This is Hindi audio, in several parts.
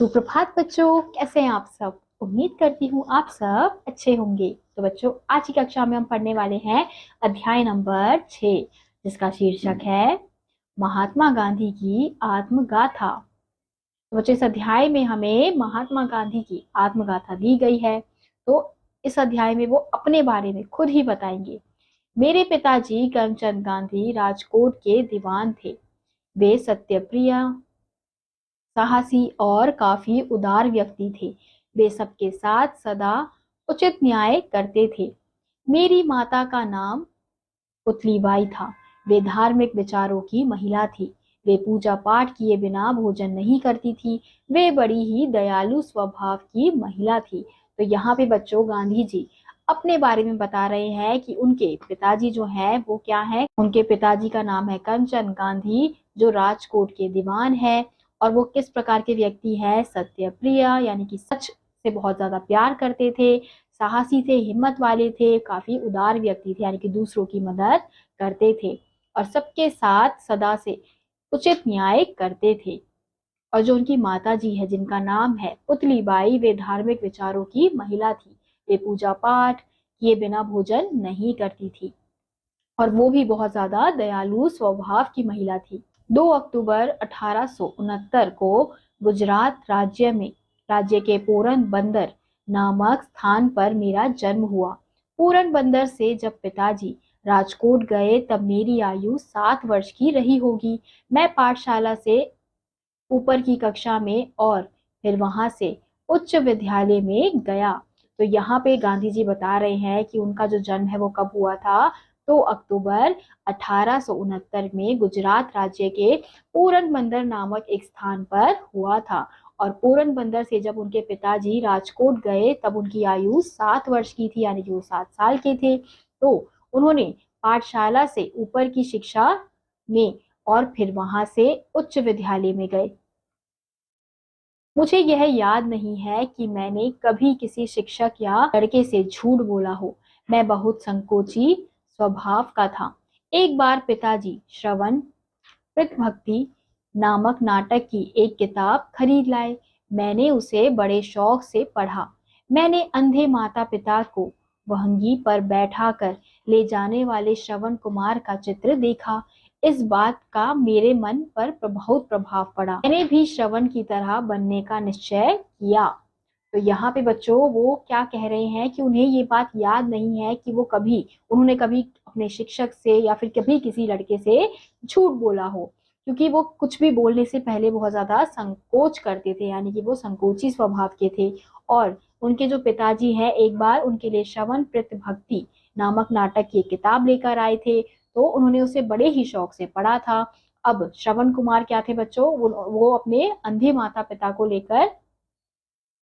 सुप्रभात बच्चों, कैसे हैं आप सब। उम्मीद करती हूँ आप सब अच्छे होंगे। तो बच्चों, आज की कक्षा में हम पढ़ने वाले हैं अध्याय नंबर 6, जिसका शीर्षक है महात्मा गांधी की आत्मगाथा। तो बच्चों, इस अध्याय में हमें महात्मा गांधी की आत्मगाथा दी गई है। तो इस अध्याय में वो अपने बारे में खुद ही बताएंगे। मेरे पिताजी करमचंद गांधी राजकोट के दीवान थे। वे सत्यप्रिय, साहसी और काफी उदार व्यक्ति थे। वे सबके साथ सदा उचित न्याय करते थे। मेरी माता का नाम पुतलीबाई था। वे धार्मिक विचारों की महिला थी। वे पूजा पाठ किए बिना भोजन नहीं करती थी। वे बड़ी ही दयालु स्वभाव की महिला थी। तो यहाँ पे बच्चों, गांधी जी अपने बारे में बता रहे हैं कि उनके पिताजी जो हैं वो क्या है। उनके पिताजी का नाम है करमचंद गांधी, जो राजकोट के दीवान है। और वो किस प्रकार के व्यक्ति है? सत्यप्रिय, यानी कि सच से बहुत ज्यादा प्यार करते थे। साहसी थे, हिम्मत वाले थे, काफी उदार व्यक्ति थे, यानी कि दूसरों की मदद करते थे और सबके साथ सदा से उचित न्याय करते थे। और जो उनकी माता जी है, जिनका नाम है पुतलीबाई, वे धार्मिक विचारों की महिला थी। वे पूजा पाठ किए बिना भोजन नहीं करती थी और वो भी बहुत ज्यादा दयालु स्वभाव की महिला थी। 2 अक्टूबर 1869 को गुजरात राज्य के पोरन बंदर नामक स्थान पर मेरा जन्म हुआ। पूरन बंदर से जब पिताजी राजकोट गए तब मेरी आयु 7 वर्ष की रही होगी। मैं पाठशाला से ऊपर की कक्षा में और फिर वहां से उच्च विद्यालय में गया। तो यहाँ पे गांधी जी बता रहे हैं कि उनका जो जन्म है वो कब हुआ था। 2 अक्टूबर 1869 में गुजरात राज्य के पूरन बंदर नामक एक स्थान पर हुआ था। और पूरन बंदर से जब उनके पिताजी राजकोट गए तब उनकी आयु 7 वर्ष की थी, यानी कि वो 7 साल के थे। तो उन्होंने पाठशाला से ऊपर की शिक्षा में और फिर वहां से उच्च विद्यालय में गए। मुझे यह याद नहीं है कि मैंने कभी किसी शिक्षक या लड़के से झूठ बोला हो। मैं बहुत संकोची स्वभाव का था। एक बार पिताजी श्रवण भक्ति नामक नाटक की एक किताब खरीद लाए। मैंने उसे बड़े शौक से पढ़ा। मैंने अंधे माता पिता को वहंगी पर बैठा कर ले जाने वाले श्रवण कुमार का चित्र देखा। इस बात का मेरे मन पर बहुत प्रभाव पड़ा। मैंने भी श्रवण की तरह बनने का निश्चय किया। तो यहाँ पे बच्चों, वो क्या कह रहे हैं कि उन्हें ये बात याद नहीं है कि उन्होंने कभी अपने शिक्षक से या फिर कभी किसी लड़के से झूठ बोला हो, क्योंकि वो कुछ भी बोलने से पहले बहुत ज्यादा संकोच करते थे, यानी कि वो संकोची स्वभाव के थे। और उनके जो पिताजी हैं, एक बार उनके लिए श्रवण भक्ति नामक नाटक की किताब लेकर आए थे। तो उन्होंने उसे बड़े ही शौक से पढ़ा था। अब श्रवण कुमार क्या थे बच्चों? वो अपने अंधे माता पिता को लेकर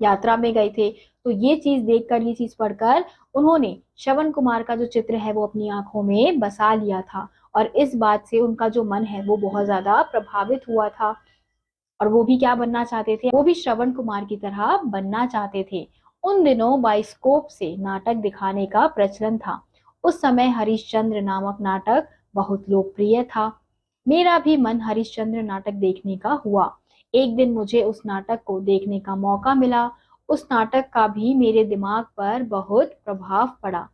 यात्रा में गए थे। तो ये चीज देखकर, ये चीज पढ़कर उन्होंने श्रवण कुमार का जो चित्र है वो अपनी आंखों में बसा लिया था। और इस बात से उनका जो मन है वो बहुत ज्यादा प्रभावित हुआ था। और वो भी क्या बनना चाहते थे? वो भी श्रवण कुमार की तरह बनना चाहते थे। उन दिनों बाइस्कोप से नाटक दिखाने का प्रचलन था। उस समय हरिश्चंद्र नामक नाटक बहुत लोकप्रिय था। मेरा भी मन हरिश्चंद्र नाटक देखने का हुआ। एक दिन मुझे उस नाटक को देखने का मौका मिला। उस नाटक का भी मेरे दिमाग पर बहुत प्रभाव पड़ा।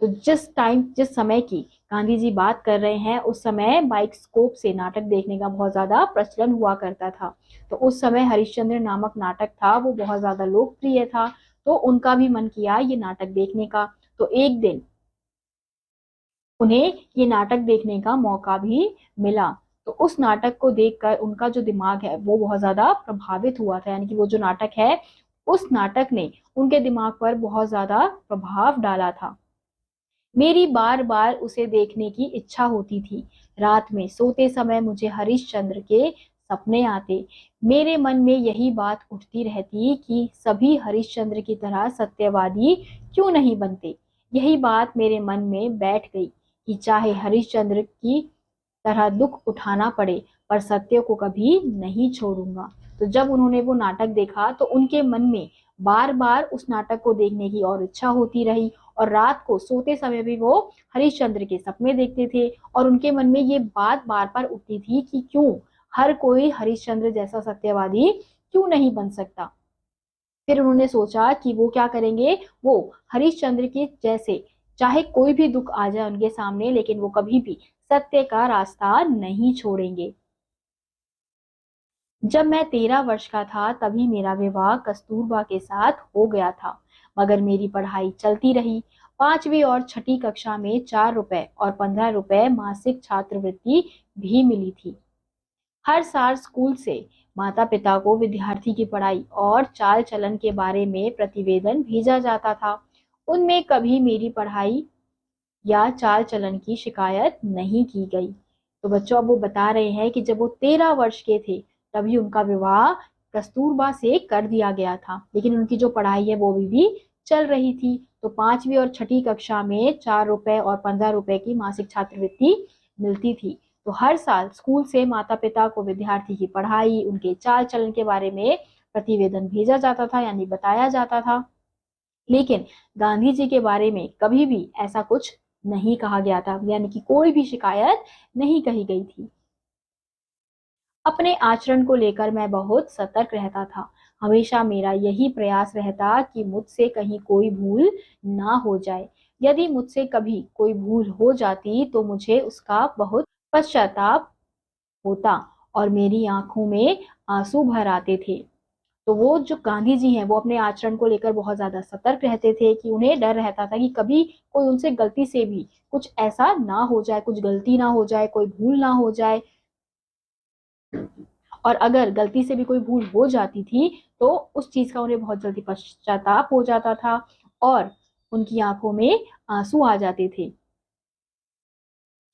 तो जिस समय की गांधी जी बात कर रहे हैं, उस समय बाइस्कोप से नाटक देखने का बहुत ज्यादा प्रचलन हुआ करता था। तो उस समय हरिश्चंद्र नामक नाटक था, वो बहुत ज्यादा लोकप्रिय था। तो उनका भी मन किया ये नाटक देखने का। तो एक दिन उन्हें ये नाटक देखने का मौका भी मिला। तो उस नाटक को देखकर उनका जो दिमाग है वो बहुत ज्यादा प्रभावित हुआ था, यानी कि वो जो नाटक है, उस नाटक ने उनके दिमाग पर बहुत ज्यादा प्रभाव डाला था। मेरी बार बार उसे देखने की इच्छा होती थी। रात में सोते समय मुझे हरिश्चंद्र के सपने आते। मेरे मन में यही बात उठती रहती कि सभी हरिश्चंद्र की तरह सत्यवादी क्यों नहीं बनते। यही बात मेरे मन में बैठ गई कि चाहे हरिश्चंद्र की तरह दुख उठाना पड़े, पर सत्य को कभी नहीं छोड़ूंगा। तो जब उन्होंने वो नाटक देखा तो उनके मन में बार बार उस नाटक को देखने की और इच्छा होती रही। और रात को सोते समय भी वो हरिश्चंद्र के सपने देखते थे। और उनके मन में ये बात बार बार उठती थी कि क्यों हर कोई हरिश्चंद्र जैसा सत्यवादी क्यों नहीं बन सकता। फिर उन्होंने सोचा कि वो क्या करेंगे, वो हरिश्चंद्र के जैसे चाहे कोई भी दुख आ जाए उनके सामने, लेकिन वो कभी भी सत्य का रास्ता नहीं छोड़ेंगे। जब मैं 13 वर्ष का था तभी मेरा विवाह कस्तूरबा के साथ हो गया था, मगर मेरी पढ़ाई चलती रही। 5वीं और छठी कक्षा में 4 रुपए और 15 रुपए मासिक छात्रवृत्ति भी मिली थी। हर साल स्कूल से माता पिता को विद्यार्थी की पढ़ाई और चाल चलन के बारे में प्रतिवेदन भेजा जाता था। उनमें कभी मेरी पढ़ाई या चाल चलन की शिकायत नहीं की गई। तो बच्चों, अब वो बता रहे हैं कि जब वो 13 वर्ष के थे तभी उनका विवाह कस्तूरबा से कर दिया गया था, लेकिन उनकी जो पढ़ाई है वो भी चल रही थी। तो 5वीं और छठी कक्षा में 4 रुपए और 15 रुपए की मासिक छात्रवृत्ति मिलती थी। तो हर साल स्कूल से माता पिता को विद्यार्थी की पढ़ाई, उनके चाल चलन के बारे में प्रतिवेदन भेजा जाता था, यानी बताया जाता था। लेकिन गांधी जी के बारे में कभी भी ऐसा कुछ नहीं कहा गया था, यानी कि कोई भी शिकायत नहीं कही गई थी। अपने आचरण को लेकर मैं बहुत सतर्क रहता था। हमेशा मेरा यही प्रयास रहता कि मुझसे कहीं कोई भूल ना हो जाए। यदि मुझसे कभी कोई भूल हो जाती तो मुझे उसका बहुत पश्चाताप होता और मेरी आंखों में आंसू भर आते थे। तो वो जो गांधी जी हैं वो अपने आचरण को लेकर बहुत ज्यादा सतर्क रहते थे कि उन्हें डर रहता था कि कभी कोई उनसे गलती से भी कुछ ऐसा ना हो जाए, कुछ गलती ना हो जाए, कोई भूल ना हो जाए। और अगर गलती से भी कोई भूल हो जाती थी तो उस चीज का उन्हें बहुत जल्दी पश्चाताप हो जाता था और उनकी आंखों में आंसू आ जाते थे।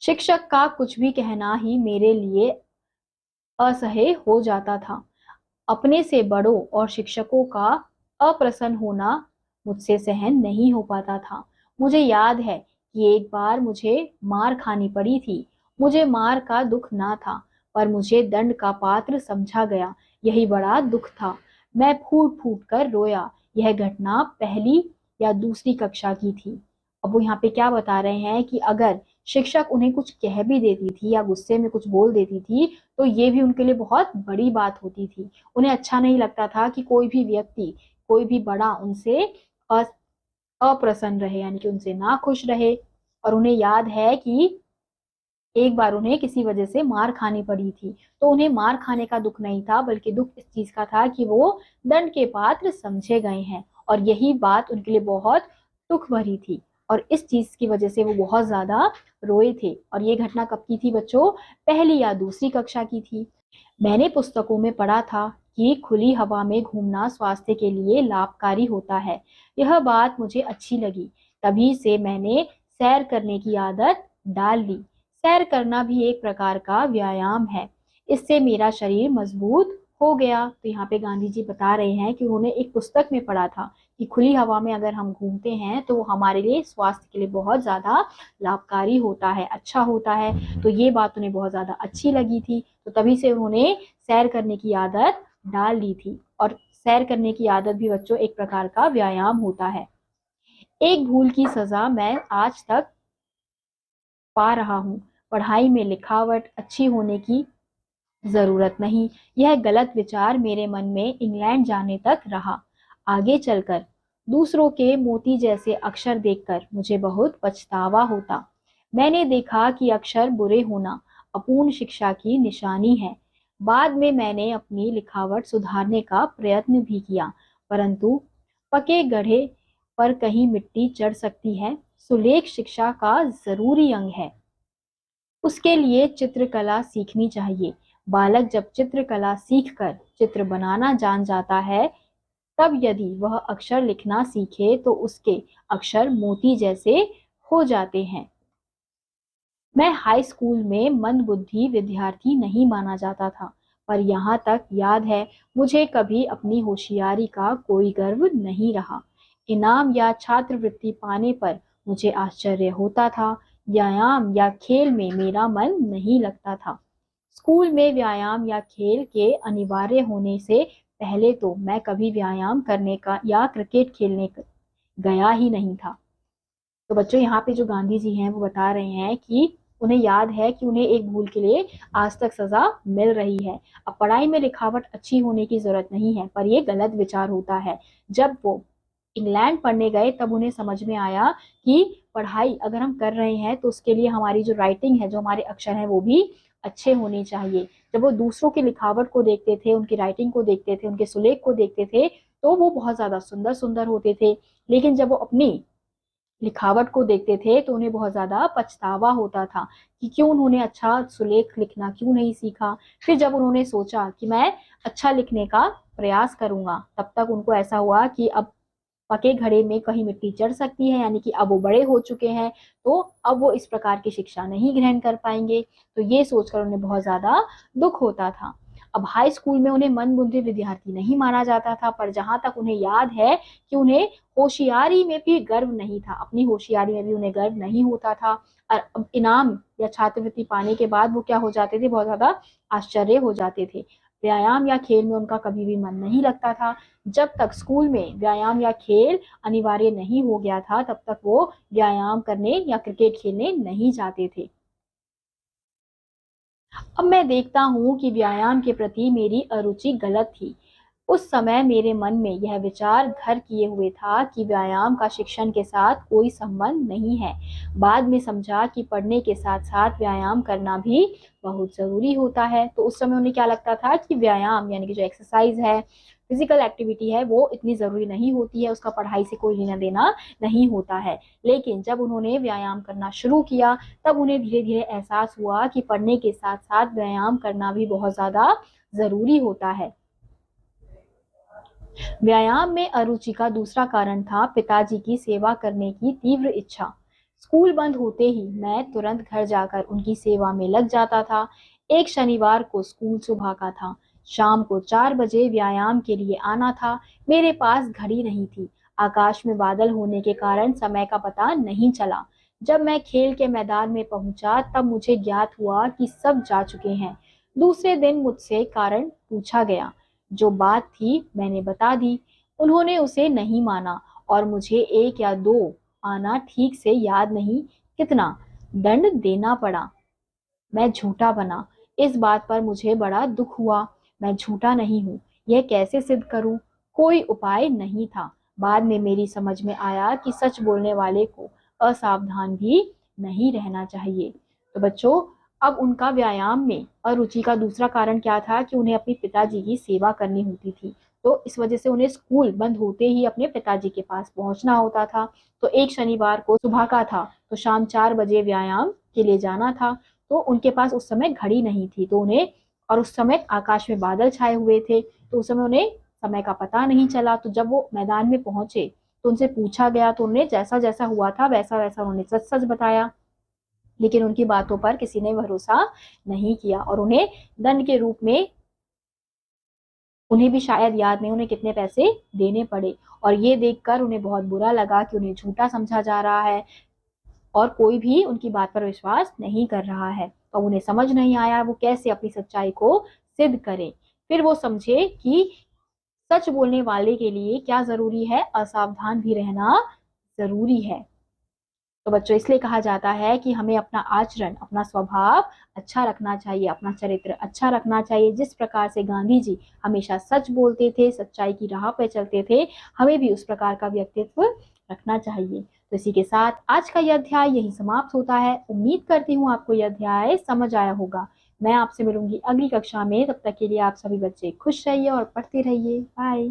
शिक्षक का कुछ भी कहना ही मेरे लिए असह्य हो जाता था। अपने से बड़ों और शिक्षकों का अप्रसन्न होना मुझसे सहन नहीं हो पाता था। मुझे याद है कि एक बार मुझे मार खानी पड़ी थी। मुझे मार का दुख ना था, पर मुझे दंड का पात्र समझा गया, यही बड़ा दुख था। मैं फूट फूट कर रोया। यह घटना पहली या दूसरी कक्षा की थी। अब वो यहाँ पे क्या बता रहे हैं कि अगर शिक्षक उन्हें कुछ कह भी देती थी या गुस्से में कुछ बोल देती थी तो ये भी उनके लिए बहुत बड़ी बात होती थी। उन्हें अच्छा नहीं लगता था कि कोई भी व्यक्ति, कोई भी बड़ा उनसे अप्रसन्न रहे, यानी कि उनसे ना खुश रहे। और उन्हें याद है कि एक बार उन्हें किसी वजह से मार खानी पड़ी थी। तो उन्हें मार खाने का दुख नहीं था, बल्कि दुख इस चीज का था कि वो दंड के पात्र समझे गए हैं, और यही बात उनके लिए बहुत दुख भरी थी। और इस चीज की वजह से वो बहुत ज्यादा रोए थे। और ये घटना कब की थी बच्चों? पहली या दूसरी कक्षा की थी। मैंने पुस्तकों में पढ़ा था कि खुली हवा में घूमना स्वास्थ्य के लिए लाभकारी होता है। यह बात मुझे अच्छी लगी। तभी से मैंने सैर करने की आदत डाल ली। सैर करना भी एक प्रकार का व्यायाम है। इससे मेरा शरीर मजबूत हो गया। तो यहाँ पे गांधी जी बता रहे हैं कि उन्होंने एक पुस्तक में पढ़ा था कि खुली हवा में अगर हम घूमते हैं तो वो हमारे लिए, स्वास्थ्य के लिए बहुत ज्यादा लाभकारी होता है, अच्छा होता है। तो ये बात उन्हें बहुत ज्यादा अच्छी लगी थी, तो तभी से उन्होंने सैर करने की आदत डाल ली थी। और सैर करने की आदत भी बच्चों एक प्रकार का व्यायाम होता है। एक भूल की सजा मैं आज तक पा रहा हूँ। पढ़ाई में लिखावट अच्छी होने की जरूरत नहीं। यह गलत विचार मेरे मन में इंग्लैंड जाने तक रहा। आगे चलकर दूसरों के मोती जैसे अक्षर देखकर मुझे बहुत पछतावा होता। मैंने देखा कि अक्षर बुरे होना अपूर्ण शिक्षा की निशानी है। बाद में मैंने अपनी लिखावट सुधारने का प्रयत्न भी किया, परंतु पके गढ़े पर कहीं मिट्टी चढ़ सकती है। सुलेख शिक्षा का जरूरी अंग है। उसके लिए चित्रकला सीखनी चाहिए। बालक जब चित्रकला सीखकर चित्र बनाना जान जाता है, तब यदि वह अक्षर लिखना सीखे तो उसके अक्षर मोती जैसे हो जाते हैं। मैं हाई स्कूल में मंदबुद्धि विद्यार्थी नहीं माना जाता था, पर यहाँ तक याद है मुझे कभी अपनी होशियारी का कोई गर्व नहीं रहा। इनाम या छात्रवृत्ति पाने पर मुझे आश्चर्य होता था। व्यायाम या खेल में मेरा मन नहीं लगता था। स्कूल में व्यायाम या खेल के अनिवार्य होने से पहले तो मैं कभी व्यायाम करने का या क्रिकेट खेलने गया ही नहीं था। तो बच्चों, यहाँ पे जो गांधी जी हैं वो बता रहे हैं कि उन्हें याद है कि उन्हें एक भूल के लिए आज तक सजा मिल रही है। अब पढ़ाई में लिखावट अच्छी होने की जरूरत नहीं है, पर यह गलत विचार होता है। जब वो इंग्लैंड पढ़ने गए तब उन्हें समझ में आया कि पढ़ाई अगर हम कर रहे हैं तो उसके लिए हमारी जो राइटिंग है, जो हमारे अक्षर हैं, वो भी अच्छे होने चाहिए। जब वो दूसरों की लिखावट को देखते थे, उनकी राइटिंग को देखते थे, उनके सुलेख को देखते थे, तो वो बहुत ज्यादा सुंदर सुंदर होते थे। लेकिन जब वो अपनी लिखावट को देखते थे तो उन्हें बहुत ज्यादा पछतावा होता था कि क्यों उन्होंने अच्छा सुलेख लिखना क्यों नहीं सीखा। फिर जब उन्होंने सोचा कि मैं अच्छा लिखने का प्रयास करूंगा, तब तक उनको ऐसा हुआ कि अब पके घड़े में कहीं मिट्टी चढ़ सकती है, यानी कि अब वो बड़े हो चुके हैं, तो अब वो इस प्रकार की शिक्षा नहीं ग्रहण कर पाएंगे। तो ये सोचकर उन्हें बहुत ज्यादा दुख होता था। अब हाई स्कूल में उन्हें मंदबुद्धि विद्यार्थी नहीं माना जाता था, पर जहां तक उन्हें याद है कि उन्हें होशियारी में भी गर्व नहीं था, अपनी होशियारी में भी उन्हें गर्व नहीं होता था। और अब इनाम या छात्रवृत्ति पाने के बाद वो क्या हो जाते थे, बहुत ज्यादा आश्चर्य हो जाते थे। व्यायाम या खेल में उनका कभी भी मन नहीं लगता था। जब तक स्कूल में व्यायाम या खेल अनिवार्य नहीं हो गया था, तब तक वो व्यायाम करने या क्रिकेट खेलने नहीं जाते थे। अब मैं देखता हूँ कि व्यायाम के प्रति मेरी अरुचि गलत थी। उस समय मेरे मन में यह विचार घर किए हुए था कि व्यायाम का शिक्षण के साथ कोई संबंध नहीं है। बाद में समझा कि पढ़ने के साथ साथ व्यायाम करना भी बहुत जरूरी होता है। तो उस समय उन्हें क्या लगता था कि व्यायाम यानी कि जो एक्सरसाइज है, फिजिकल एक्टिविटी है, वो इतनी जरूरी नहीं होती है, उसका पढ़ाई से कोई लेना देना नहीं होता है। लेकिन जब उन्होंने व्यायाम करना शुरू किया, तब उन्हें धीरे धीरे एहसास हुआ कि पढ़ने के साथ साथ व्यायाम करना भी बहुत ज्यादा जरूरी होता है। व्यायाम में अरुचि का दूसरा कारण था पिताजी की सेवा करने की तीव्र इच्छा। स्कूल बंद होते ही मैं तुरंत घर जाकर उनकी सेवा में लग जाता था। एक शनिवार को स्कूल सुबह का था। शाम को 4 बजे व्यायाम के लिए आना था। मेरे पास घड़ी नहीं थी। आकाश में बादल होने के कारण समय का पता नहीं चला। जब मैं खेल के मैदान में पहुंचा तब मुझे ज्ञात हुआ कि सब जा चुके हैं। दूसरे दिन मुझसे कारण पूछा गया। जो बात थी मैंने बता दी। उन्होंने उसे नहीं माना और मुझे 1 या 2 आना ठीक से याद नहीं कितना दंड देना पड़ा। मैं झूठा बना। इस बात पर मुझे बड़ा दुख हुआ। मैं झूठा नहीं हूँ, यह कैसे सिद्ध करूं? कोई उपाय नहीं था। बाद में मेरी समझ में आया कि सच बोलने वाले को असावधान भी नहीं रहना चाहिए। तो बच्चों, अब उनका व्यायाम में अरुचि का दूसरा कारण क्या था कि उन्हें अपने पिताजी की सेवा करनी होती थी। तो इस वजह से उन्हें स्कूल बंद होते ही अपने पिताजी के पास पहुंचना होता था। तो एक शनिवार को सुबह का था, तो शाम 4 बजे व्यायाम के लिए जाना था। तो उनके पास उस समय घड़ी नहीं थी, तो उन्हें, और उस समय आकाश में बादल छाए हुए थे, तो उस समय उन्हें समय का पता नहीं चला। तो जब वो मैदान में पहुंचे तो उनसे पूछा गया, तो उन्हें जैसा जैसा हुआ था वैसा वैसा उन्होंने सच सच बताया। लेकिन उनकी बातों पर किसी ने भरोसा नहीं किया और उन्हें दंड के रूप में, उन्हें भी शायद याद नहीं उन्हें कितने पैसे देने पड़े। और ये देखकर उन्हें बहुत बुरा लगा कि उन्हें झूठा समझा जा रहा है और कोई भी उनकी बात पर विश्वास नहीं कर रहा है। तो उन्हें समझ नहीं आया वो कैसे अपनी सच्चाई को सिद्ध करें। फिर वो समझे कि सच बोलने वाले के लिए क्या जरूरी है, असावधान भी रहना जरूरी है। तो बच्चों, इसलिए कहा जाता है कि हमें अपना आचरण, अपना स्वभाव अच्छा रखना चाहिए, अपना चरित्र अच्छा रखना चाहिए। जिस प्रकार से गांधी जी हमेशा सच बोलते थे, सच्चाई की राह पे चलते थे, हमें भी उस प्रकार का व्यक्तित्व रखना चाहिए। तो इसी के साथ आज का यह अध्याय यही समाप्त होता है। उम्मीद करती हूँ आपको यह अध्याय समझ आया होगा। मैं आपसे मिलूंगी अगली कक्षा में। तब तक के लिए आप सभी बच्चे खुश रहिए और पढ़ते रहिए। बाय।